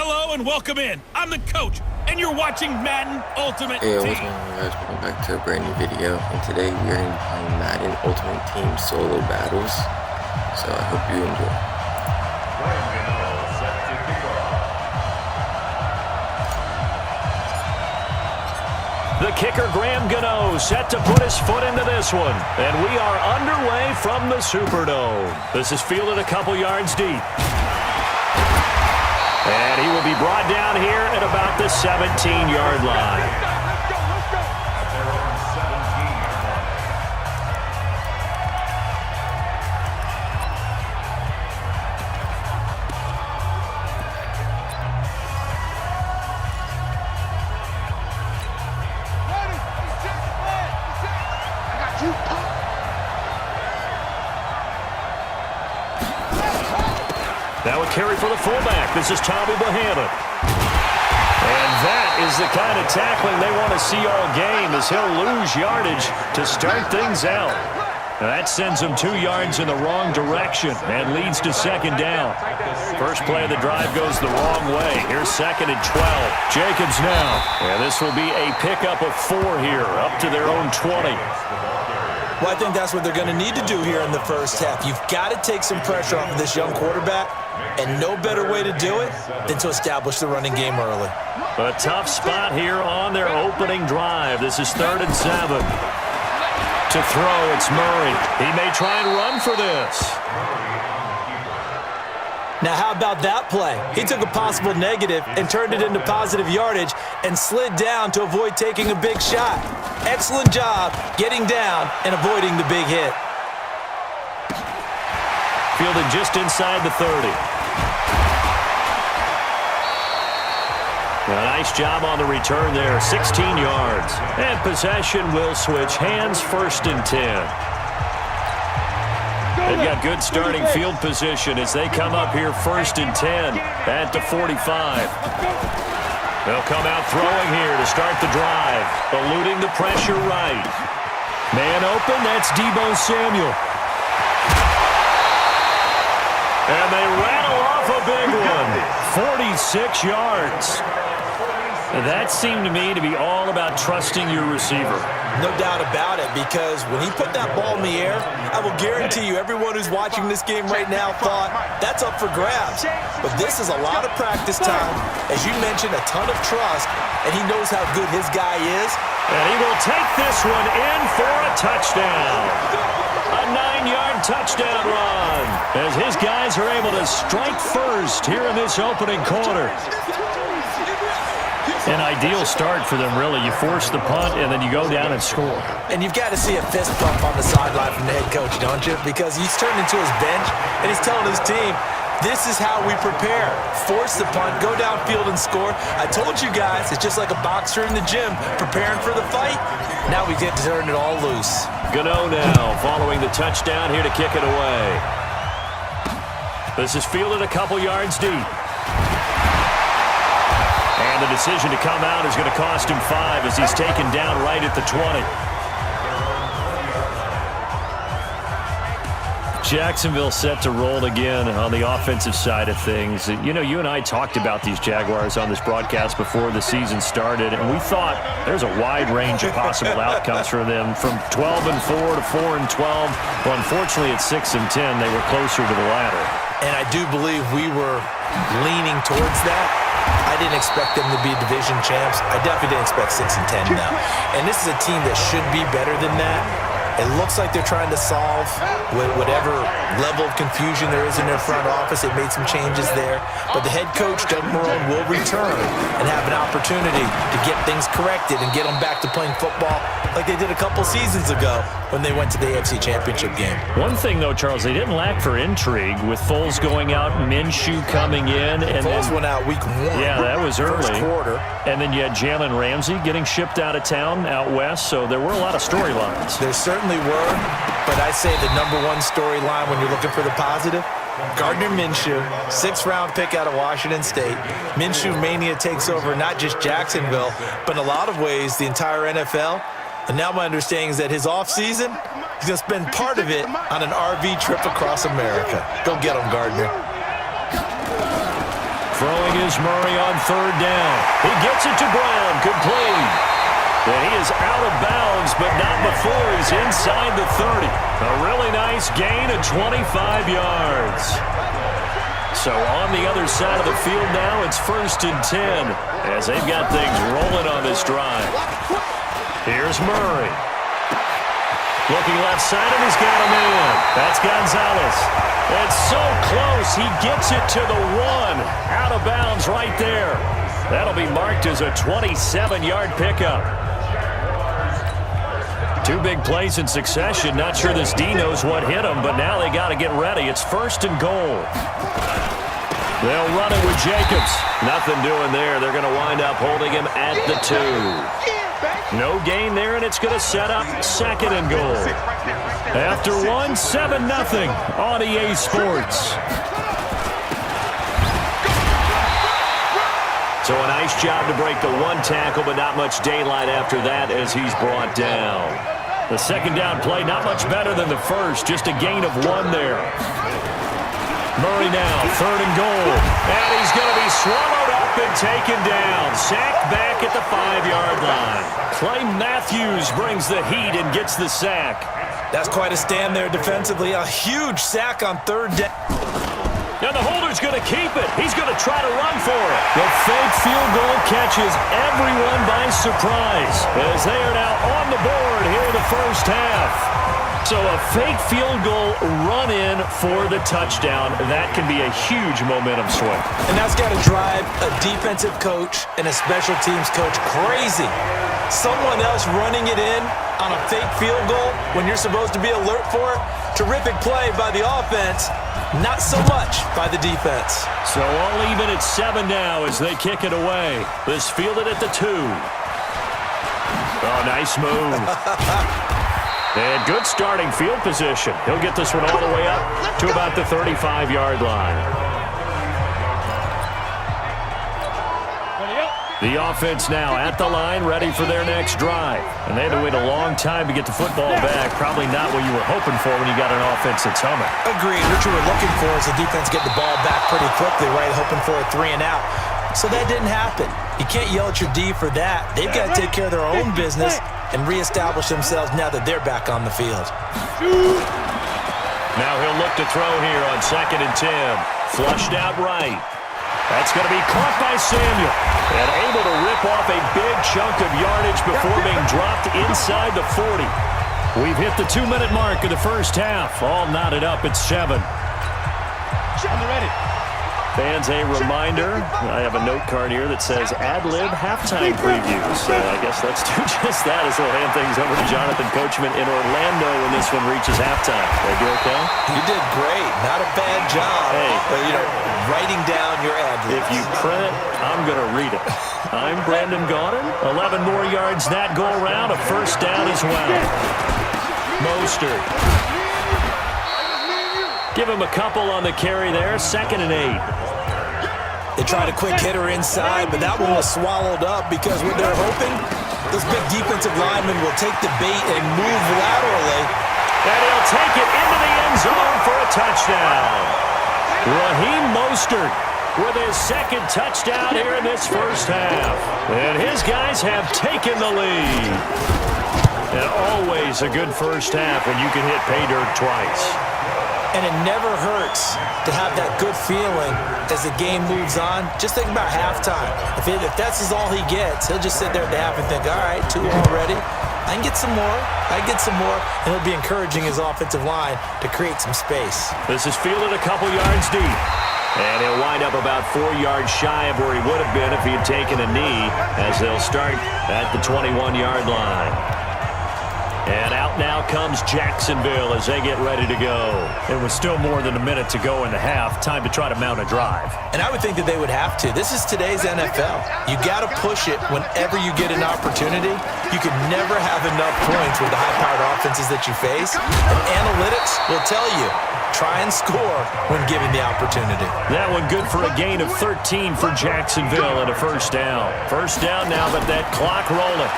Hello and welcome in. I'm the coach, and you're watching Madden Ultimate Team. Hey, what's going on, guys? Welcome back to a brand new video. And today we are going to be playing Madden Ultimate Team solo battles. So I hope you enjoy. The kicker, Graham Gano, set to put his foot into this one. And we are underway from the Superdome. This is fielded a couple yards deep. And he will be brought down here at about the 17-yard line. Now a carry for the fullback. This is Tommy Bahama. And that is the kind of tackling they want to see all game, as he'll lose yardage to start things out. Now that sends him 2 yards in the wrong direction and leads to second down. First play of the drive goes the wrong way. Here's second and 12. Jacobs now. And this will be a pickup of 4 here, up to their own 20. Well, I think that's what they're going to need to do here in the first half. You've got to take some pressure off of this young quarterback, and no better way to do it than to establish the running game early. A tough spot here on their opening drive. This is 3rd and 7. To throw, it's Murray. He may try and run for this. Now, how about that play? He took a possible negative and turned it into positive yardage and slid down to avoid taking a big shot. Excellent job getting down and avoiding the big hit. Fielded just inside the 30. A nice job on the return there, 16 yards. And possession will switch hands, 1st and 10. They've got good starting field position as they come up here 1st and 10 at the 45. They'll come out throwing here to start the drive, eluding the pressure right. Man open, that's Deebo Samuel. And they rattle off a big one, 46 yards. That seemed to me to be all about trusting your receiver. No doubt about it, because when he put that ball in the air, I will guarantee you everyone who's watching this game right now thought that's up for grabs. But this is a lot of practice time. As you mentioned, a ton of trust, and he knows how good his guy is. And he will take this one in for a touchdown. A 9-yard touchdown run as his guys are able to strike first here in this opening quarter. An ideal start for them, really. You force the punt, and then you go down and score. And you've got to see a fist bump on the sideline from the head coach, don't you? Because he's turned into his bench, and he's telling his team, this is how we prepare. Force the punt, go downfield and score. I told you guys, it's just like a boxer in the gym preparing for the fight. Now we get to turn it all loose. Gano now following the touchdown here to kick it away. This is fielded a couple yards deep. And the decision to come out is going to cost him 5 as he's taken down right at the 20. Jacksonville set to roll again on the offensive side of things. You know, you and I talked about these Jaguars on this broadcast before the season started, and we thought there's a wide range of possible outcomes for them, from 12-4 to 4-12. Well, unfortunately, at 6-10, they were closer to the latter. And I do believe we were leaning towards that. I didn't expect them to be division champs. I definitely didn't expect 6-10 now. And this is a team that should be better than that. It looks like they're trying to solve whatever level of confusion there is in their front office. They made some changes there. But the head coach, Doug Marrone, will return and have an opportunity to get things corrected and get them back to playing football like they did a couple seasons ago when they went to the AFC Championship game. One thing, though, Charles, they didn't lack for intrigue with Foles going out, Minshew coming in. And Foles went out week 1. Yeah, that was early. First quarter. And then you had Jalen Ramsey getting shipped out of town out west, so there were a lot of storylines. There certainly were, but I say the #1 storyline when you're looking for the positive, Gardner Minshew, 6th-round pick out of Washington State. Minshew mania takes over not just Jacksonville, but in a lot of ways the entire NFL. And now my understanding is that his offseason, he's going to spend part of it on an RV trip across America. Go get him, Gardner. Throwing is Murray on third down. He gets it to Brown, complete. And he is out of bounds, but not before he's inside the 30. A really nice gain of 25 yards. So on the other side of the field now, it's 1st and 10 as they've got things rolling on this drive. Here's Murray. Looking left side, and he's got him in. That's Gonzalez. It's so close. He gets it to the 1. Out of bounds right there. That'll be marked as a 27-yard pickup. 2 big plays in succession. Not sure this D knows what hit him, but now they got to get ready. It's 1st and goal. They'll run it with Jacobs. Nothing doing there. They're going to wind up holding him at the 2. No gain there, and it's going to set up 2nd and goal. After 1, 7-0 on EA Sports. So a nice job to break the 1 tackle, but not much daylight after that as he's brought down. The 2nd down play, not much better than the first, just a gain of 1 there. Murray now, 3rd and goal. And he's going to be swallowed up and taken down. Sacked back at the 5-yard line. Clay Matthews brings the heat and gets the sack. That's quite a stand there defensively. A huge sack on 3rd down. And the holder's going to keep it. He's going to try to run for it. The fake field goal catches everyone by surprise as they are now on the board here in the first half. So a fake field goal run in for the touchdown. That can be a huge momentum swing. And that's got to drive a defensive coach and a special teams coach crazy. Someone else running it in on a fake field goal when you're supposed to be alert for it. Terrific play by the offense. Not so much by the defense. So all even at 7 now as they kick it away. This fielded at the 2. Oh, nice move. And good starting field position. He'll get this one all the way up to about the 35-yard line. The offense now at the line, ready for their next drive. And they had to wait a long time to get the football back. Probably not what you were hoping for when you got an offense that's humming. Agreed. What you were looking for is the defense get the ball back pretty quickly, right? Hoping for a 3 and out. So that didn't happen. You can't yell at your D for that. They've got to take care of their own business and reestablish themselves now that they're back on the field. Now he'll look to throw here on 2nd and 10. Flushed out right. That's going to be caught by Samuel. And able to rip off a big chunk of yardage before being dropped inside the 40. We've hit the 2-minute mark of the first half. All knotted up at 7. Fans, a reminder, I have a note card here that says ad-lib halftime previews. So I guess let's do just that as we'll hand things over to Jonathan Coachman in Orlando when this one reaches halftime. Did I do okay? You did great. Not a bad job. Hey. But, writing down your ad-libs. If you print it, I'm going to read it. I'm Brandon Gaudin. 11 more yards that go around. A 1st down as well. Mostert. Give him a couple on the carry there. 2nd and 8. They tried a quick hitter inside, but that one was swallowed up because what they're hoping, this big defensive lineman will take the bait and move laterally. And he'll take it into the end zone for a touchdown. Raheem Mostert with his 2nd touchdown here in this first half. And his guys have taken the lead. And always a good first half when you can hit pay dirt twice. And it never hurts to have that good feeling as the game moves on. Just think about halftime. If that's all he gets, he'll just sit there at the half and think, all right, 2 already. I can get some more. I can get some more. And he'll be encouraging his offensive line to create some space. This is fielded a couple yards deep. And he'll wind up about 4 yards shy of where he would have been if he had taken a knee as they'll start at the 21-yard line. And out now comes Jacksonville as they get ready to go. It was still more than a minute to go in the half. Time to try to mount a drive. And I would think that they would have to. This is today's NFL. You got to push it whenever you get an opportunity. You can never have enough points with the high-powered offenses that you face. And analytics will tell you, try and score when given the opportunity. That one good for a gain of 13 for Jacksonville and a 1st down. 1st down now, but that clock rolling.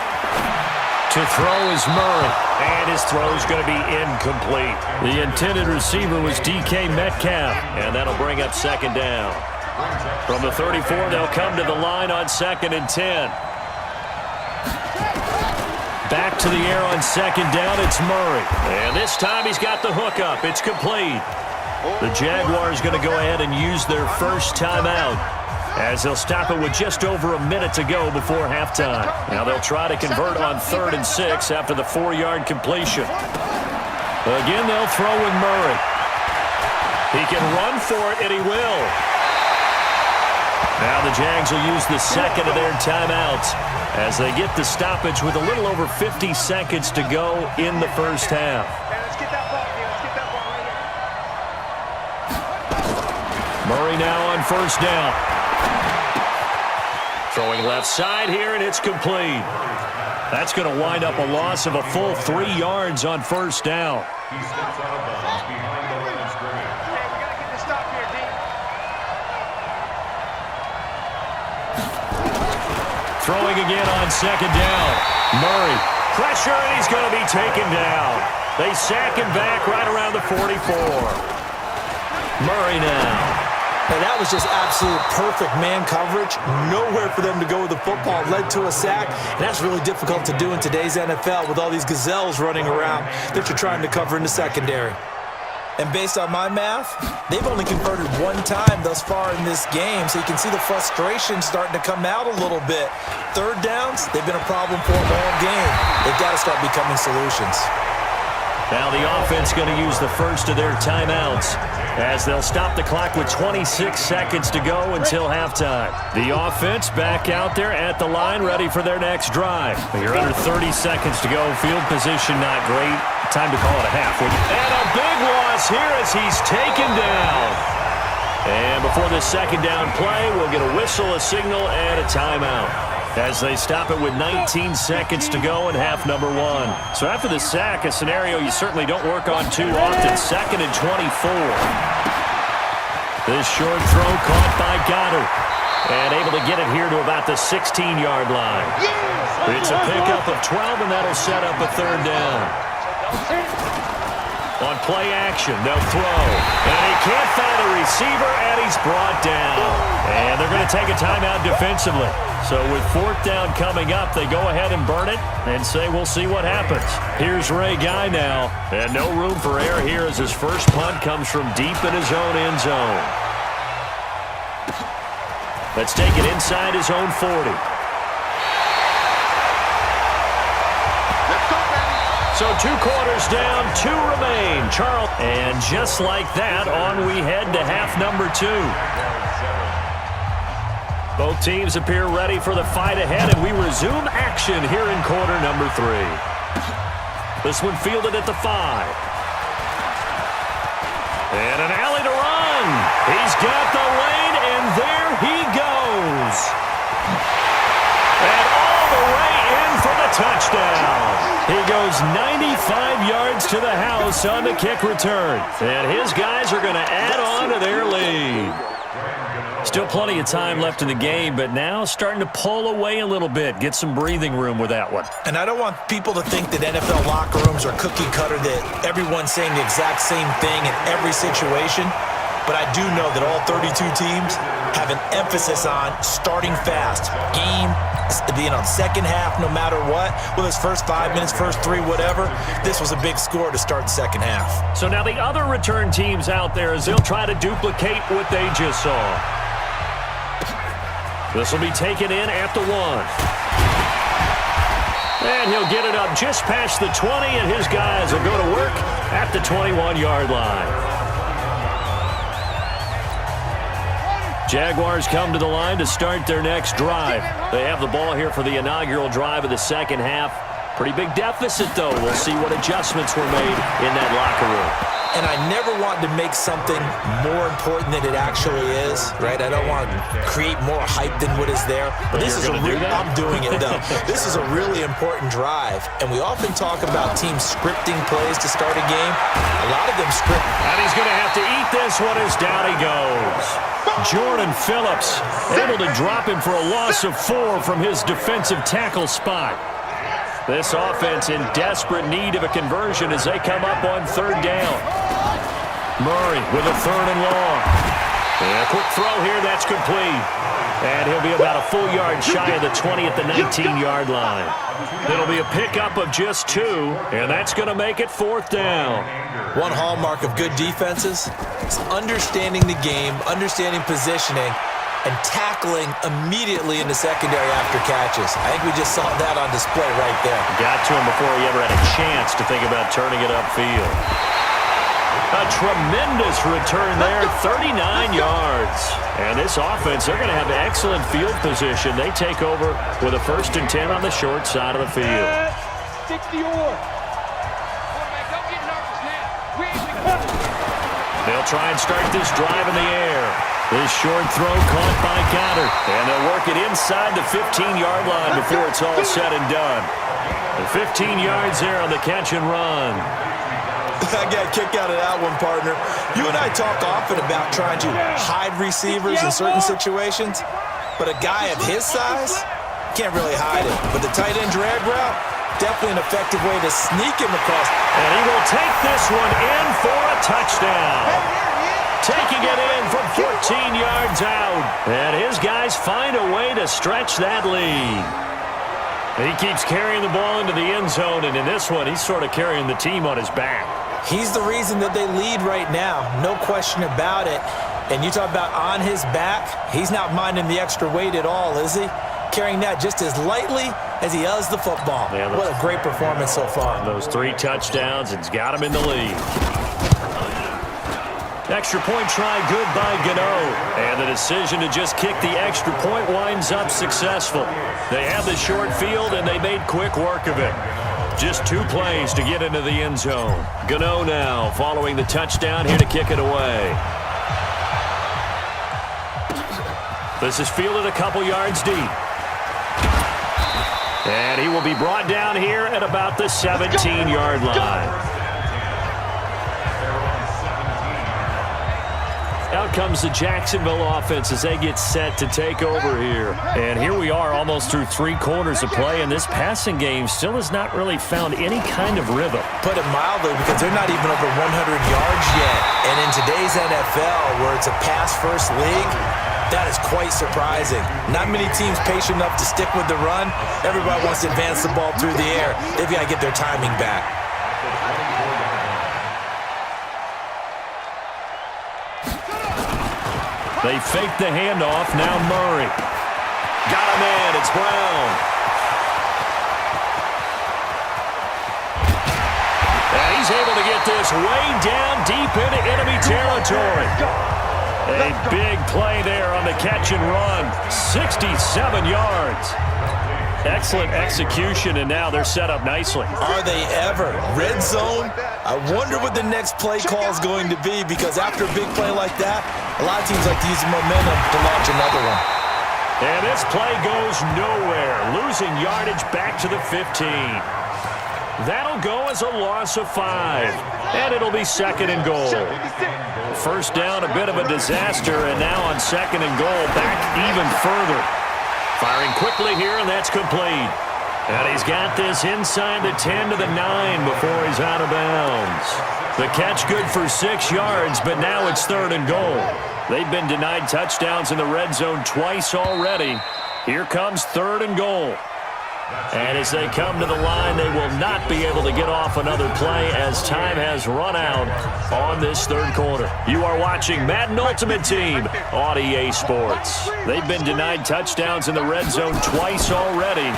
To throw is Murray, and his throw is going to be incomplete. The intended receiver was DK Metcalf, and that'll bring up second down. From the 34, they'll come to the line on 2nd and 10. Back to the air on second down, it's Murray. And this time he's got the hook up. It's complete. The Jaguars going to go ahead and use their first timeout, as they'll stop it with just over a minute to go before halftime. Now they'll try to convert on 3rd and 6 after the 4-yard completion. Again, they'll throw with Murray. He can run for it, and he will. Now the Jags will use the second of their timeouts as they get the stoppage with a little over 50 seconds to go in the first half. Murray now on first down. Throwing left side here, and it's complete. That's going to wind up a loss of a full 3 yards on first down. Throwing again on second down. Murray, pressure, and he's going to be taken down. They sack him back right around the 44. Murray now. And that was just absolute perfect man coverage. Nowhere for them to go with the football. Led to a sack. And that's really difficult to do in today's NFL with all these gazelles running around that you're trying to cover in the secondary. And based on my math, they've only converted 1 time thus far in this game. So you can see the frustration starting to come out a little bit. 3rd downs, they've been a problem for them all game. They've got to start becoming solutions. Now the offense going to use the first of their timeouts as they'll stop the clock with 26 seconds to go until halftime. The offense back out there at the line, ready for their next drive. You're under 30 seconds to go. Field position not great. Time to call it a half. And a big loss here as he's taken down. And before this second down play, we'll get a whistle, a signal, and a timeout as they stop it with 19 seconds to go in half number 1. So after the sack, a scenario you certainly don't work on too often. 2nd and 24. This short throw caught by Goddard, and able to get it here to about the 16-yard line. It's a pickup of 12, and that'll set up a 3rd down. On play action, they'll throw. And he can't find a receiver, and he's brought down. And they're going to take a timeout defensively. So with 4th down coming up, they go ahead and burn it and say, we'll see what happens. Here's Ray Guy now. And no room for error here as his first punt comes from deep in his own end zone. Let's take it inside his own 40. So 2 quarters down, 2 remain. Charles. And just like that, on we head to half number 2. Both teams appear ready for the fight ahead, and we resume action here in quarter number 3. This one fielded at the 5. And an alley to run. He's got the lane, and there he goes. And all the way in for the touchdown. He goes 95 yards to the house on the kick return. And his guys are going to add on to their lead. Still plenty of time left in the game, but now starting to pull away a little bit. Get some breathing room with that one. And I don't want people to think that NFL locker rooms are cookie cutter, that everyone's saying the exact same thing in every situation. But I do know that all 32 teams have an emphasis on starting fast. Game being on second half no matter what. Whether it's first 5 minutes, first 3, whatever. This was a big score to start the second half. So now the other return teams out there as they'll try to duplicate what they just saw. This will be taken in at the 1. And he'll get it up just past the 20, and his guys will go to work at the 21-yard line. Jaguars come to the line to start their next drive. They have the ball here for the inaugural drive of the second half. Pretty big deficit, though. We'll see what adjustments were made in that locker room. And I never want to make something more important than it actually is, right? I don't want to create more hype than what is there. But this is I'm doing it, though. This is a really important drive. And we often talk about teams scripting plays to start a game. A lot of them script. And he's going to have to eat this one as down he goes. Jordan Phillips able to drop him for a loss of 4 from his defensive tackle spot. This offense in desperate need of a conversion as they come up on third down. Murray with a third and long. And a quick throw here, that's complete. And he'll be about a full yard shy of the 20 at the 19-yard line. It'll be a pickup of just 2, and that's going to make it fourth down. One hallmark of good defenses is understanding the game, understanding positioning, and tackling immediately in the secondary after catches. I think we just saw that on display right there. Got to him before he ever had a chance to think about turning it upfield. A tremendous return there, 39 yards. And this offense, they're going to have excellent field position. They take over with a 1st and 10 on the short side of the field. 60 or. They'll try and start this drive in the air. This short throw caught by Goddard. And they'll work it inside the 15-yard line before it's all said and done. And 15 yards there on the catch and run. I got a kick out of that one, partner. You and I talk often about trying to hide receivers in certain situations, but a guy of his size can't really hide it. But the tight end drag route, definitely an effective way to sneak him across. And he will take this one in for a touchdown. Taking it in from 14 yards out. And his guys find a way to stretch that lead. And he keeps carrying the ball into the end zone, and in this one, he's sort of carrying the team on his back. He's the reason that they lead right now, no question about it. And you talk about on his back, he's not minding the extra weight at all, is he? Carrying that just as lightly as he does the football. Yeah, what a great performance so far. Those 3 touchdowns, it's got him in the lead. Extra point try good by Gano. And the decision to just kick the extra point winds up successful. They have the short field, and they made quick work of it. Just 2 plays to get into the end zone. Gano now following the touchdown here to kick it away. This is fielded a couple yards deep. And he will be brought down here at about the 17-yard line. Out comes the Jacksonville offense as they get set to take over here. And here we are almost through 3 quarters of play, and this passing game still has not really found any kind of rhythm. Put it mildly, because they're not even over 100 yards yet. And in today's NFL, where it's a pass-first league, that is quite surprising. Not many teams patient enough to stick with the run. Everybody wants to advance the ball through the air. They've got to get their timing back. They fake the handoff. Now Murray. Got him in. It's Brown. And he's able to get this way down deep into enemy territory. A big play there on the catch and run. 67 yards. Excellent execution, and now they're set up nicely. Are they ever? Red zone? I wonder what the next play call is going to be, because after a big play like that, a lot of teams like to use the momentum to launch another one. And this play goes nowhere, losing yardage back to the 15. That'll go as a loss of 5, and it'll be 2nd and goal. First down, a bit of a disaster, and now on 2nd and goal, back even further. Firing quickly here, and that's complete. And he's got this inside the 10 to the 9 before he's out of bounds. The catch good for 6 yards, but now it's 3rd and goal. They've been denied touchdowns in the red zone twice already. Here comes 3rd and goal. And as they come to the line, they will not be able to get off another play as time has run out on this 3rd quarter. You are watching Madden Ultimate Team on EA Sports. They've been denied touchdowns in the red zone twice already.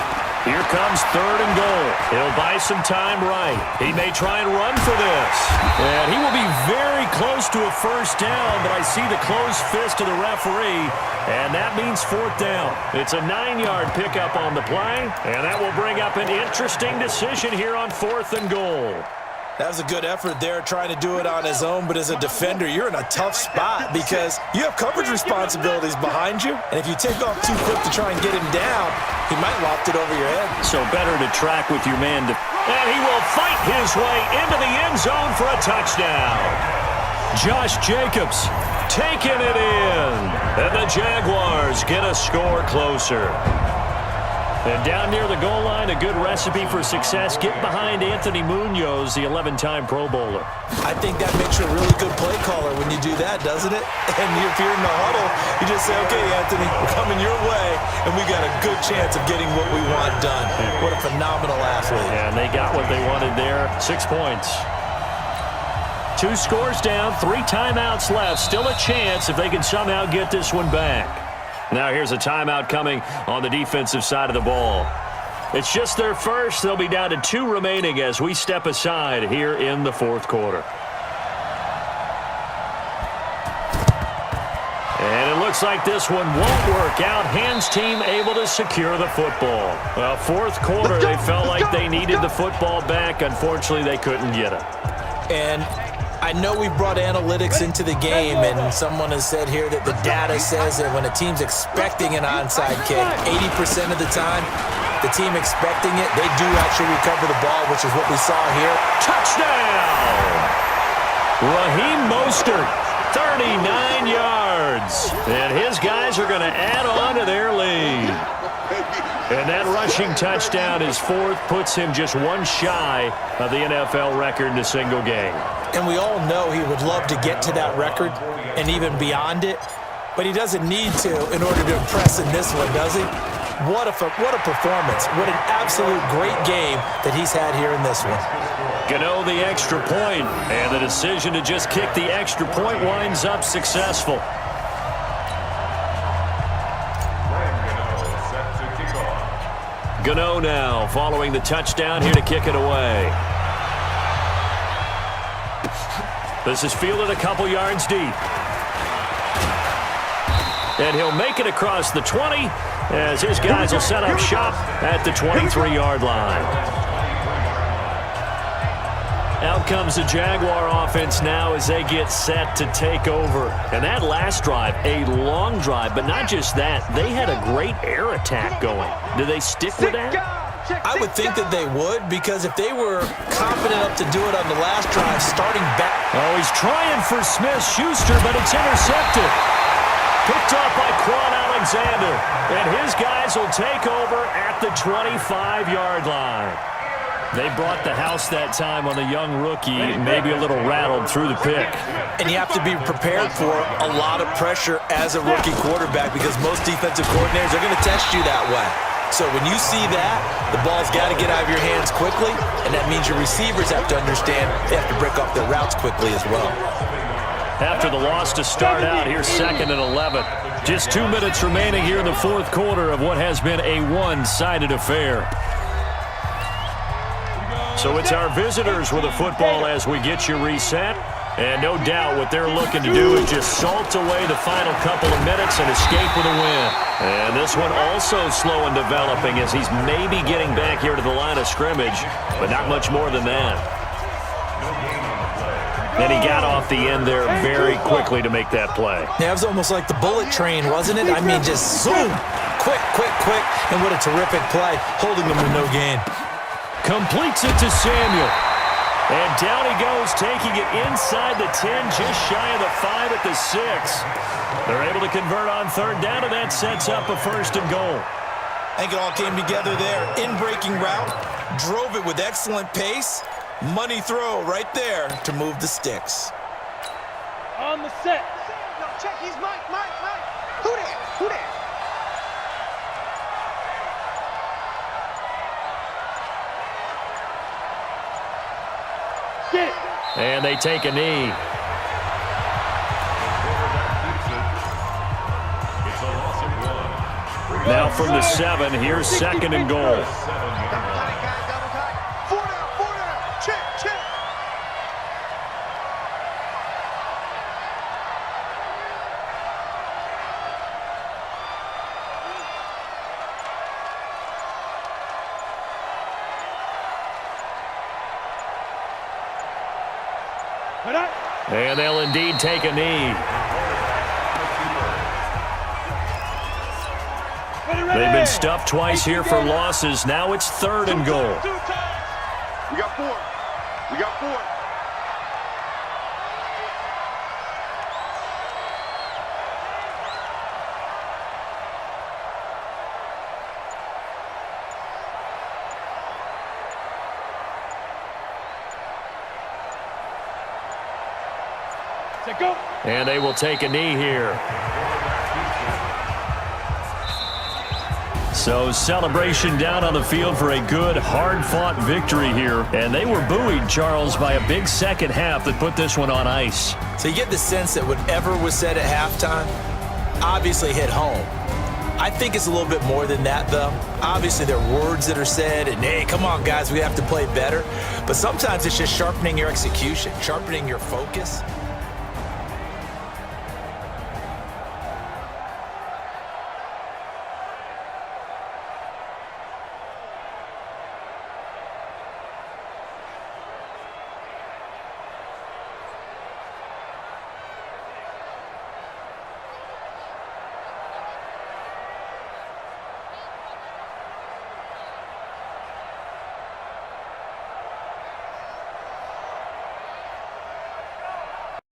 Here comes 3rd and goal. He'll buy some time right. He may try and run for this. And he will be very close to a first down, but I see the closed fist of the referee, and that means 4th down. It's a 9-yard pickup on the play, and that will bring up an interesting decision here on 4th and goal. That was a good effort there, trying to do it on his own, but as a defender, you're in a tough spot because you have coverage responsibilities behind you, and if you take off too quick to try and get him down, he might loft it over your head. So better to track with your man. And he will fight his way into the end zone for a touchdown. Josh Jacobs taking it in, and the Jaguars get a score closer. And down near the goal line, a good recipe for success. Get behind Anthony Munoz, the 11-time Pro Bowler. I think that makes you a really good play caller when you do that, doesn't it? And if you're in the huddle, you just say, okay, Anthony, we're coming your way, and we got a good chance of getting what we want done. What a phenomenal athlete. Yeah, and they got what they wanted there. 6 points. 2 scores down, 3 timeouts left. Still a chance if they can somehow get this one back. Now here's a timeout coming on the defensive side of the ball. It's just their first. They'll be down to 2 remaining as we step aside here in the 4th quarter. And it looks like this one won't work out. Hands team able to secure the football. Well, 4th quarter, they felt like they needed the football back. Unfortunately, they couldn't get it. And I know we brought analytics into the game, and someone has said here that the data says that when a team's expecting an onside kick, 80% of the time, the team expecting it, they do actually recover the ball, which is what we saw here. Touchdown! Raheem Mostert, 39 yards. And his guys are going to add on to their lead. And that rushing touchdown is 4th, puts him just 1 shy of the NFL record in a single game. And we all know he would love to get to that record and even beyond it, but he doesn't need to in order to impress in this one, does he? What a performance. What an absolute great game that he's had here in this one. Gano the extra point, and the decision to just kick the extra point winds up successful. Gano now following the touchdown here to kick it away. This is fielded a couple yards deep. And he'll make it across the 20 as his guys will set up shop at the 23-yard line. Out comes the Jaguar offense now as they get set to take over. And that last drive, a long drive, but not just that. They had a great air attack going. Do they stick with that? I would think that they would, because if they were confident enough to do it on the last drive, starting back. Oh, he's trying for Smith-Schuster, but it's intercepted. Picked off by Quan Alexander. And his guys will take over at the 25-yard line. They brought the house that time on the young rookie, maybe a little rattled through the pick. And you have to be prepared for a lot of pressure as a rookie quarterback, because most defensive coordinators are going to test you that way. So when you see that, the ball's got to get out of your hands quickly, and that means your receivers have to understand they have to break off their routes quickly as well. After the loss to start out, here's 2nd and 11. Just 2 minutes remaining here in the 4th quarter of what has been a one-sided affair. So it's our visitors with the football as we get you reset. And no doubt what they're looking to do is just salt away the final couple of minutes and escape with a win. And this one also slow in developing as he's maybe getting back here to the line of scrimmage, but not much more than that. And he got off the end there very quickly to make that play. Yeah, it was almost like the bullet train, wasn't it? I mean, just zoom, quick, and what a terrific play, holding them to no gain. Completes it to Samuel. And down he goes, taking it inside the 10, just shy of the 5 at the 6. They're able to convert on 3rd down, and that sets up a 1st and goal. I think it all came together there. In-breaking route, drove it with excellent pace. Money throw right there to move the sticks. On the set. No, check, he's Mike. Who there? Get it. And they take a knee. Now from the 7, here's 2nd and goal. Double tight, guys, double tight. 4 down. Check. And they'll indeed take a knee. They've been stuffed twice here for losses. Now it's 3rd and goal. We got 4. Set, go. And they will take a knee here. So celebration down on the field for a good, hard-fought victory here. And they were buoyed, Charles, by a big second half that put this one on ice. So you get the sense that whatever was said at halftime obviously hit home. I think it's a little bit more than that, though. Obviously, there are words that are said, and, hey, come on, guys, we have to play better. But sometimes it's just sharpening your execution, sharpening your focus.